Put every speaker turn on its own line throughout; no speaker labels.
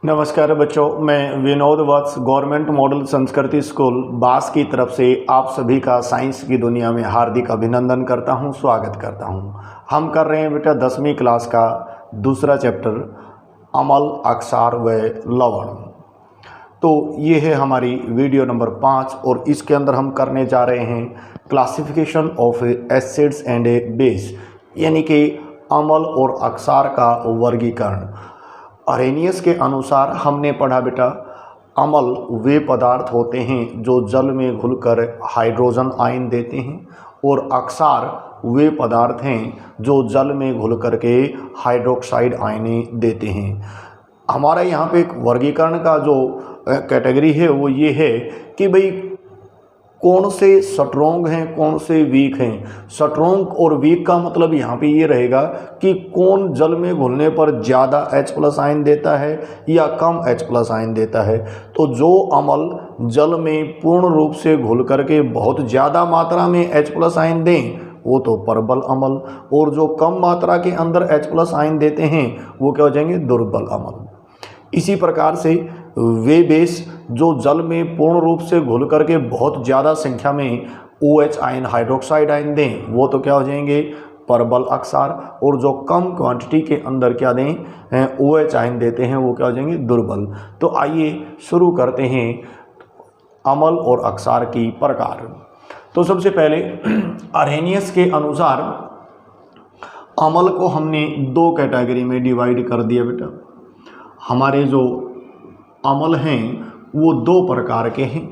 नमस्कार बच्चों, मैं विनोद वत्स गवर्नमेंट मॉडल संस्कृति स्कूल बास की तरफ से आप सभी का साइंस की दुनिया में हार्दिक अभिनंदन करता हूं, स्वागत करता हूं। हम कर रहे हैं बेटा 10वीं क्लास का दूसरा चैप्टर अमल, अक्षार व लवण। तो ये है हमारी वीडियो नंबर 5 और इसके अंदर हम करने जा रहे हैं classification of acids and base, यानी कि अम्ल और अक्षार का वर्गीकरण। अरेनियस के अनुसार हमने पढ़ा बेटा, अम्ल वे पदार्थ होते हैं जो जल में घुलकर हाइड्रोजन आयन देते हैं और अक्षार वे पदार्थ हैं जो जल में घुल करके हाइड्रोक्साइड आयनें देते हैं। हमारा यहाँ पे एक वर्गीकरण का जो कैटेगरी है वो ये है कि भाई कौन से स्ट्रोंग हैं, कौन से वीक हैं। स्ट्रोंग और वीक का मतलब यहाँ पे ये रहेगा कि कौन जल में घुलने पर ज़्यादा H+ आयन देता है या कम H+ आयन देता है। तो जो अम्ल जल में पूर्ण रूप से घुल करके बहुत ज़्यादा मात्रा में H+ आयन दें वो तो प्रबल अम्ल, और जो कम मात्रा के अंदर H+ आयन देते हैं वो क्या हो जाएंगे, दुर्बल अम्ल। इसी प्रकार से वे बेस जो जल में पूर्ण रूप से घुल करके बहुत ज़्यादा संख्या में OH आयन, हाइड्रोक्साइड आयन दें वो तो क्या हो जाएंगे, प्रबल अक्षार, और जो कम क्वांटिटी के अंदर क्या दें, OH आयन देते हैं वो क्या हो जाएंगे, दुर्बल। तो आइए शुरू करते हैं अम्ल और अक्षार की प्रकार। तो सबसे पहले अरेनियस के अनुसार अम्ल को हमने दो कैटेगरी में डिवाइड कर दिया बेटा। हमारे जो अम्ल हैं वो दो प्रकार के हैं।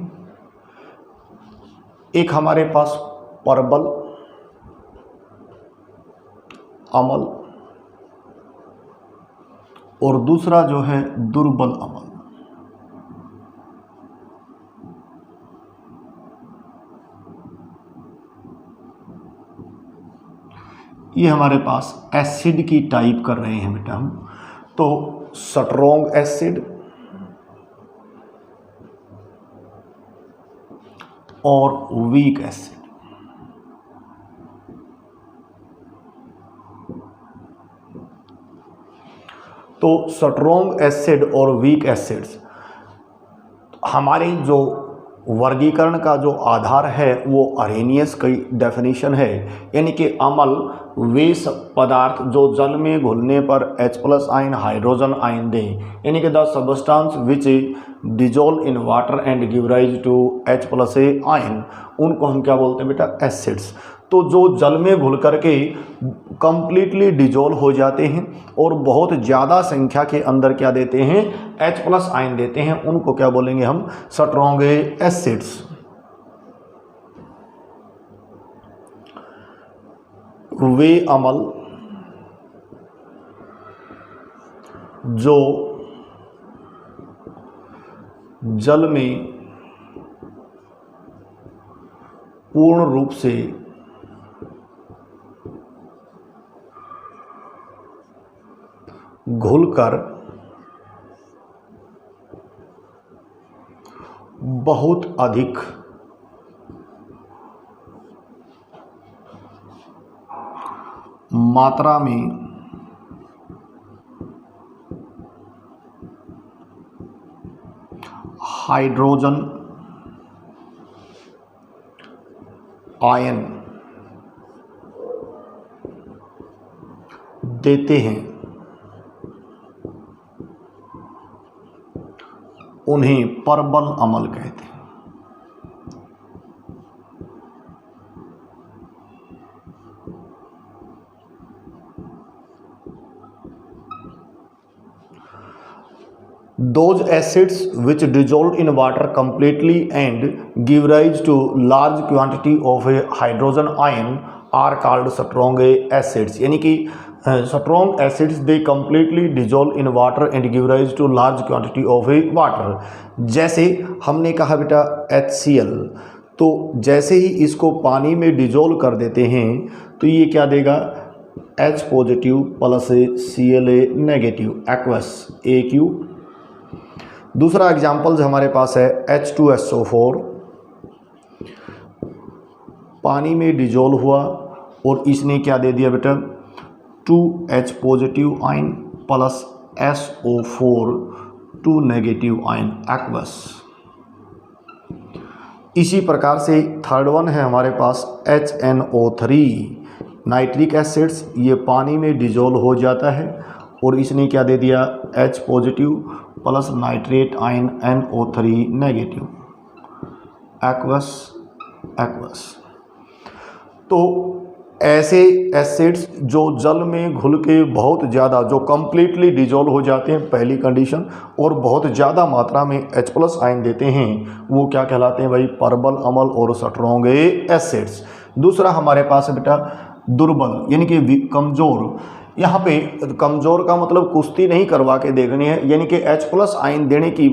एक हमारे पास प्रबल अम्ल और दूसरा जो है दुर्बल अम्ल। ये हमारे पास एसिड की टाइप कर रहे हैं बेटा हम। तो स्ट्रोंग एसिड और वीक एसिड। तो स्ट्रोंग एसिड और वीक एसिड्स हमारे जो वर्गीकरण का जो आधार है वो अरेनियस की डेफिनेशन है, यानी कि अम्ल वे पदार्थ जो जल में घुलने पर H+ आयन, हाइड्रोजन आयन दें, यानी कि the substance which dissolve in water and give rise to H+ ion, उनको हम क्या बोलते हैं बेटा, एसिड्स। तो जो जल में घुल करके कंप्लीटली डिजोल्व हो जाते हैं और बहुत ज़्यादा संख्या के अंदर क्या देते हैं, H+ आयन देते हैं, उनको क्या बोलेंगे हम, स्ट्रोंग एसिड्स। वे अम्ल जो जल में पूर्ण रूप से घुलकर बहुत अधिक मात्रा में हाइड्रोजन आयन देते हैं, उन्हें प्रबल अम्ल कहते हैं। Those acids which dissolve in water completely and give rise to large quantity of a hydrogen ion are called strong acids। यानी कि strong acids they completely dissolve in water and give rise to large quantity of a water। जैसे हमने कहा बेटा HCl, तो जैसे ही इसको पानी में डिजोल्व कर देते हैं तो ये क्या देगा, H+ plus Cl negative, aqueous AQ। दूसरा एग्जाम्पल्स हमारे पास है H2SO4, पानी में डिजोल्व हुआ और इसने क्या दे दिया बेटा, 2H+ ion plus SO4 two negative ion aqueous. इसी प्रकार से थर्ड वन है हमारे पास HNO3 नाइट्रिक एसिड्स, ये पानी में डिजोल्व हो जाता है और इसने क्या दे दिया H positive plus nitrate ion NO3 negative aqueous aqueous. तो ऐसे एसिड्स जो जल में घुल के बहुत ज़्यादा जो कम्प्लीटली डिजोल्व हो जाते हैं पहली कंडीशन, और बहुत ज़्यादा मात्रा में H+ आयन देते हैं, वो क्या कहलाते हैं भाई प्रबल अम्ल और स्ट्रॉन्ग एसिड्स। दूसरा हमारे पास है बेटा दुर्बल यानी कि कमज़ोर। यहाँ पे कमज़ोर का मतलब कुश्ती नहीं करवा के देखनी है, यानी कि H+ आयन देने की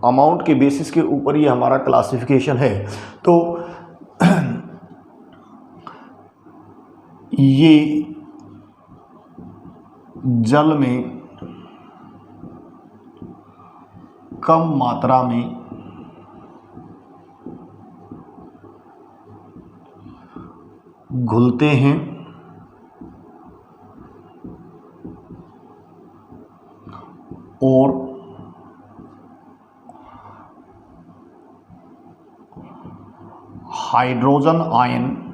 अमाउंट के बेसिस के ऊपर ये हमारा क्लासिफिकेशन है। तो ये जल में कम मात्रा में घुलते हैं और hydrogen ion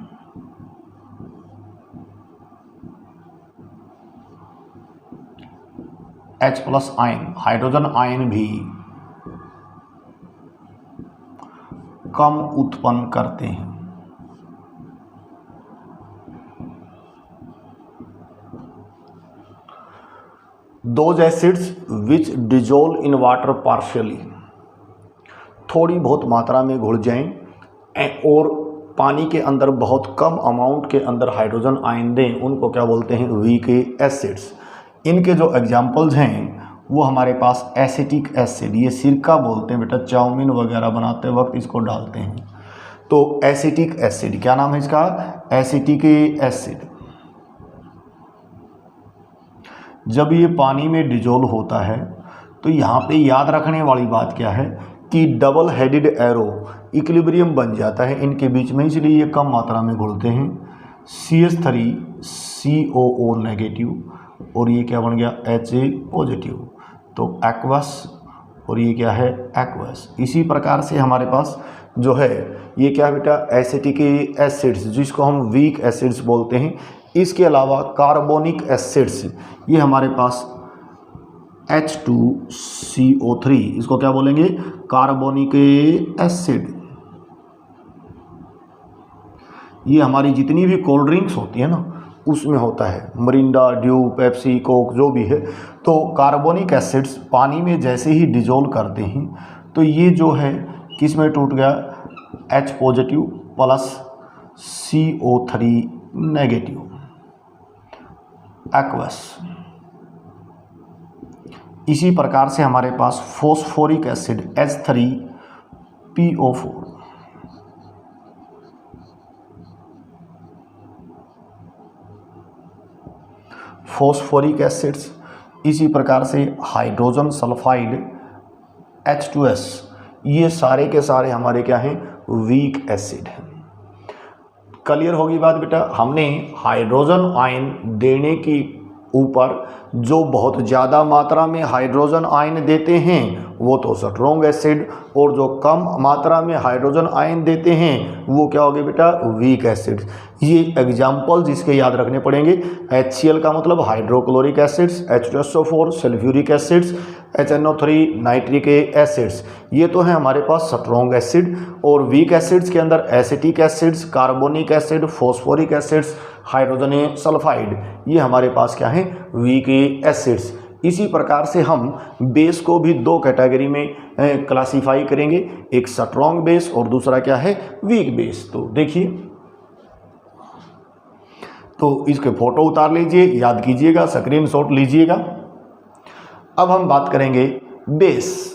H+ ion hydrogen ion भी कम उत्पन्न करते हैं। Those acids which dissolve in water partially, थोड़ी बहुत मात्रा में घुल जाएं और पानी के अंदर बहुत कम अमाउंट के अंदर हाइड्रोजन आयन दें, उनको क्या बोलते हैं वीक एसिड्स। इनके जो एग्जाम्पल्स हैं वो हमारे पास एसिटिक एसिड, ये सिरका बोलते हैं बेटा, चाउमीन वगैरह बनाते वक्त इसको डालते हैं। तो एसिटिक एसिड क्या नाम है इसका, एसिटिक एसिड। जब ये पानी में डिजोल्व होता है तो यहाँ पे याद रखने वाली बात क्या है कि डबल हेडेड एरो इक्विलिब्रियम बन जाता है इनके बीच में, इसलिए ये कम मात्रा में घुलते हैं। CH3COO नेगेटिव और ये क्या बन गया Ha पॉजिटिव, तो एक्वस, और ये क्या है एक्वस। इसी प्रकार से हमारे पास जो है ये क्या बेटा एसिटिक एसिड्स जिसको हम वीक एसिड्स बोलते हैं। इसके अलावा कार्बोनिक एसिड्स, ये हमारे पास H2CO3, इसको क्या बोलेंगे कार्बोनिक एसिड। ये हमारी जितनी भी कोल्ड ड्रिंक्स होती है ना उसमें होता है, मरिंडा, ड्यू, पेप्सी, कोक जो भी है। तो कार्बोनिक एसिड्स पानी में जैसे ही डिजोल्व करते हैं तो ये जो है किस में टूट गया H positive plus CO3 negative aqueous. इसी प्रकार से हमारे पास phosphoric acid H3PO4, phosphoric acids. इसी प्रकार से हाइड्रोजन सल्फाइड H2S, ये सारे के सारे हमारे क्या हैं वीक एसिड हैं। क्लियर होगी बात बेटा। हमने हाइड्रोजन आयन देने की ऊपर जो बहुत ज़्यादा मात्रा में हाइड्रोजन आयन देते हैं वो तो स्ट्रॉन्ग एसिड, और जो कम मात्रा में हाइड्रोजन आयन देते हैं वो क्या हो गए बेटा वीक एसिड। ये एग्जाम्पल्स इसके याद रखने पड़ेंगे। HCl का मतलब hydrochloric acids, H2SO4 sulphuric acids, HNO3 nitric acids, ये तो है हमारे पास स्ट्रॉन्ग एसिड। और वीक एसिड्स के अंदर acetic acids, carbonic acid, phosphoric acids, hydrogen sulphide, ये हमारे पास क्या है वीक एसिड्स। इसी प्रकार से हम बेस को भी दो कैटेगरी में क्लासीफाई करेंगे, एक स्ट्रॉन्ग बेस और दूसरा क्या है वीक बेस। तो देखिए, तो इसके फोटो उतार लीजिए, याद कीजिएगा, स्क्रीनशॉट लीजिएगा। अब हम बात करेंगे बेस।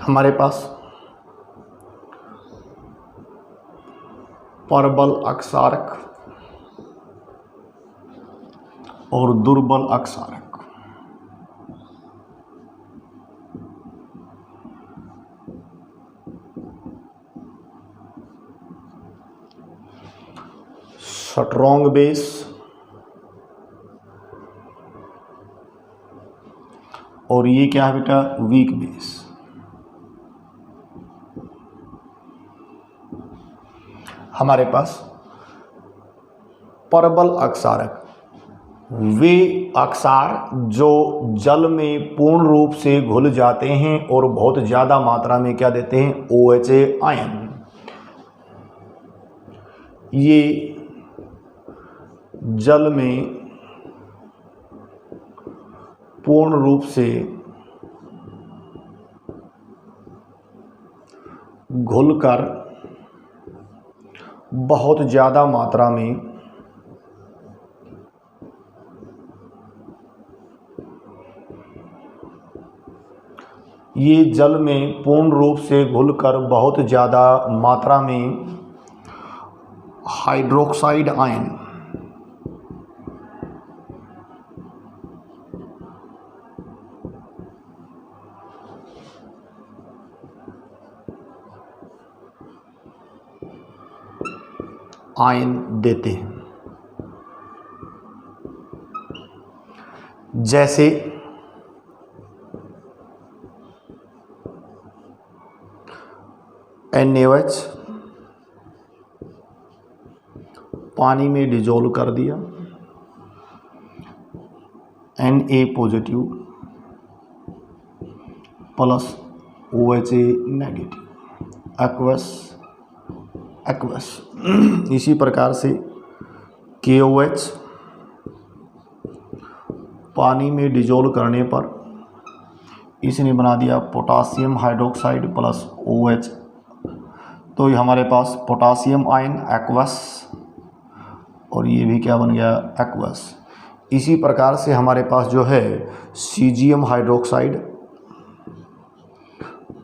हमारे पास प्रबल अक्षारक और दुर्बल अक्षारक। स्ट्रॉन्ग बेस और ये क्या है बेटा, वीक बेस। हमारे पास प्रबल अक्षारक वे अक्षार जो जल में पूर्ण रूप से घुल जाते हैं और बहुत ज़्यादा मात्रा में क्या देते हैं, OH आयन। ये जल में पूर्ण रूप से घुलकर बहुत ज़्यादा मात्रा में ये जल में पूर्ण रूप से घुलकर बहुत ज़्यादा मात्रा में हाइड्रोक्साइड आयन देते हैं। जैसे NaOH पानी में डिजोल्व कर दिया, Na positive plus OH negative, aqueous. इसी प्रकार से KOH पानी में डिजोल्व करने पर इसने बना दिया पोटासियम हाइड्रोक्साइड प्लस OH, तो ये हमारे पास पोटासियम आयन एक्वस और ये भी क्या बन गया, एक्वस। इसी प्रकार से हमारे पास जो है सीजियम हाइड्रोक्साइड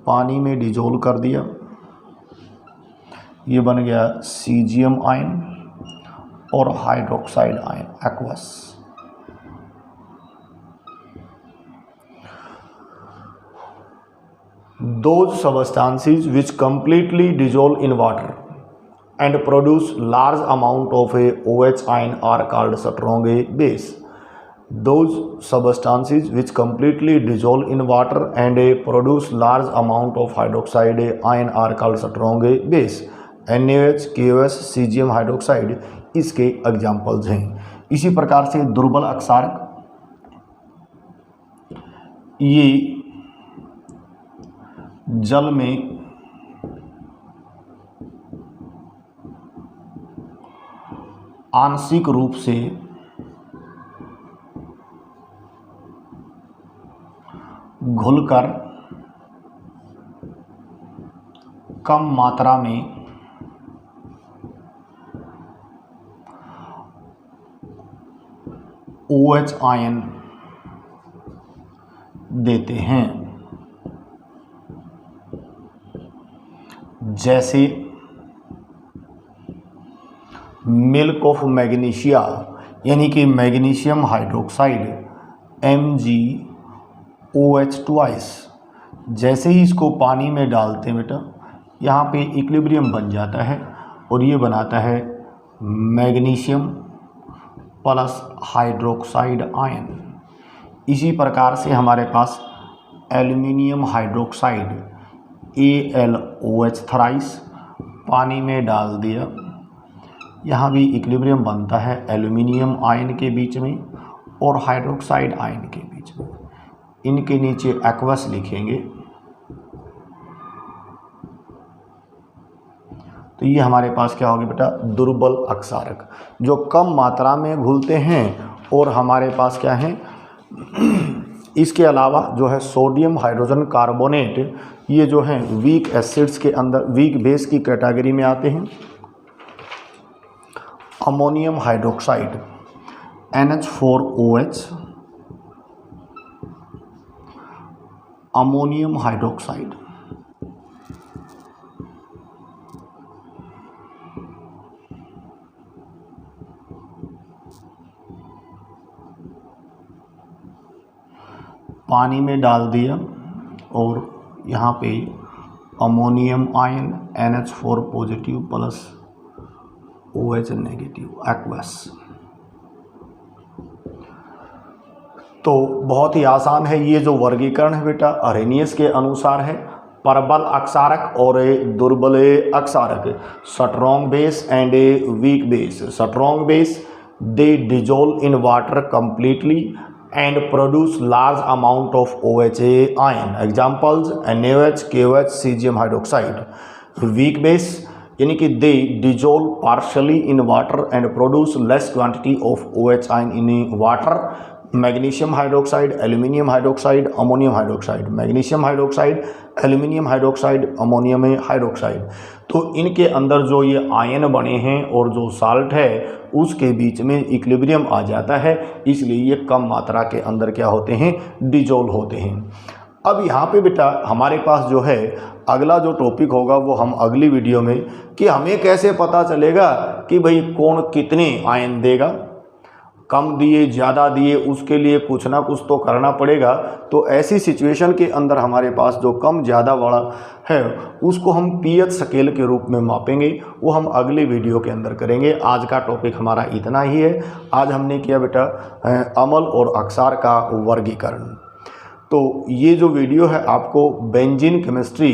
पानी में डिजोल्व कर दिया, ये बन गया सीजियम आयन और hydroxide ion aqueous. Those substances which completely dissolve in water and produce large amount of a OH ion are called strong base. Those substances which completely dissolve in water and produce large amount of hydroxide ion are called strong base. NaOH, KOH, caesium hydroxide इसके examples हैं। इसी प्रकार से दुर्बल अक्षारक, ये जल में आंशिक रूप से घुलकर कम मात्रा में OH आयन देते हैं। जैसे मिल्क ऑफ मैग्नीशिया यानी कि मैग्नीशियम हाइड्रोक्साइड MgOH ट्वाइस, जैसे ही इसको पानी में डालते हैं बेटा, यहाँ पे इक्विलिब्रियम बन जाता है और ये बनाता है मैग्नीशियम प्लस हाइड्रोक्साइड आयन। इसी प्रकार से हमारे पास एल्युमिनियम हाइड्रोक्साइड AlOH थ्राइस पानी में डाल दिया, यहाँ भी इक्विलिब्रियम बनता है एल्युमिनियम आयन के बीच में और हाइड्रोक्साइड आयन के बीच में। इनके नीचे एक्वस लिखेंगे, तो ये हमारे पास क्या होगी बेटा, दुर्बल अक्षारक जो कम मात्रा में घुलते हैं और हमारे पास क्या है। इसके अलावा जो है सोडियम हाइड्रोजन कार्बोनेट, ये जो हैं वीक एसिड्स के अंदर, वीक बेस की कैटेगरी में आते हैं। Ammonium hydroxide NH4OH, ammonium hydroxide पानी में डाल दिया और यहाँ पे ammonium ion NH4 positive plus OH negative aqueous. तो बहुत ही आसान है। ये जो वर्गीकरण है बेटा अरेनियस के अनुसार है। प्रबल अक्षारक और ए दुर्बल अक्षारक, strong base and a weak base. Strong base they dissolve in water completely and produce large amount of OHA ion. Examples NaOH, KOH, caesium hydroxide. Weak base यानी कि they dissolve partially in water and produce less quantity of OH ion in water. Magnesium hydroxide, aluminium hydroxide, ammonium hydroxide. Magnesium hydroxide, aluminium hydroxide, ammonium hydroxide. तो इनके अंदर जो ये ion बने हैं और जो साल्ट है उसके बीच में इक्विलिब्रियम आ जाता है, इसलिए ये कम मात्रा के अंदर क्या होते हैं, डिजोल्व होते हैं। अब यहाँ पे बेटा हमारे पास जो है अगला जो टॉपिक होगा वो हम अगली वीडियो में, कि हमें कैसे पता चलेगा कि भाई कौन कितने आयन देगा, कम दिए ज़्यादा दिए, उसके लिए कुछ ना कुछ तो करना पड़ेगा। तो ऐसी सिचुएशन के अंदर हमारे पास जो कम ज़्यादा वाला है उसको हम pH स्केल के रूप में मापेंगे, वो हम अगले वीडियो के अंदर करेंगे। आज का टॉपिक हमारा इतना ही है। आज हमने किया बेटा अम्ल और अक्षार का वर्गीकरण। तो ये जो वीडियो है आपको benzene chemistry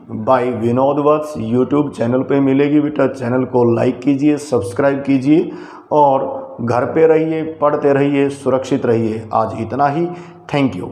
by Vinod Vats YouTube channel पे मिलेगी बेटा। चैनल को लाइक कीजिए, सब्सक्राइब कीजिए और घर पे रहिए, पढ़ते रहिए, सुरक्षित रहिए। आज इतना ही। Thank you.